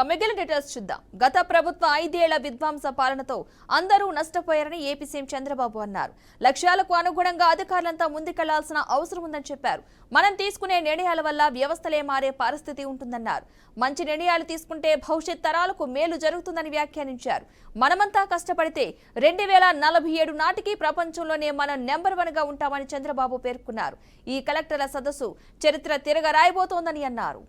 మిగిలిన డీటెయిల్స్ చూద్దాం. గత ప్రభుత్వ 5 ఏళ్ల విధ్వంస పాలనతో అందరూ నష్టపోయారని ఏపీ సీఎం చంద్రబాబు అన్నారు. లక్ష్యాలకు అనుగుణంగా అధికారులంతా ముందుకెళ్లాల్సిన అవసరం ఉందని చెప్పారు. మనం తీసుకునే నిర్ణయాల వల్ల వ్యవస్థలే మారే పరిస్థితి ఉంటుందన్నారు. మంచి నిర్ణయాలు తీసుకుంటే భవిష్యత్ తరాలకు మేలు జరుగుతుందని వ్యాఖ్యానించారు. మనమంతా కష్టపడితే 2047 నాటికి ప్రపంచంలోనే మనం నెంబర్ 1 గా ఉంటామని చంద్రబాబు పేర్కొన్నారు. ఈ కలెక్టర్ల సదస్సు చరిత్ర తిరగరాయబోతోందని అన్నారు.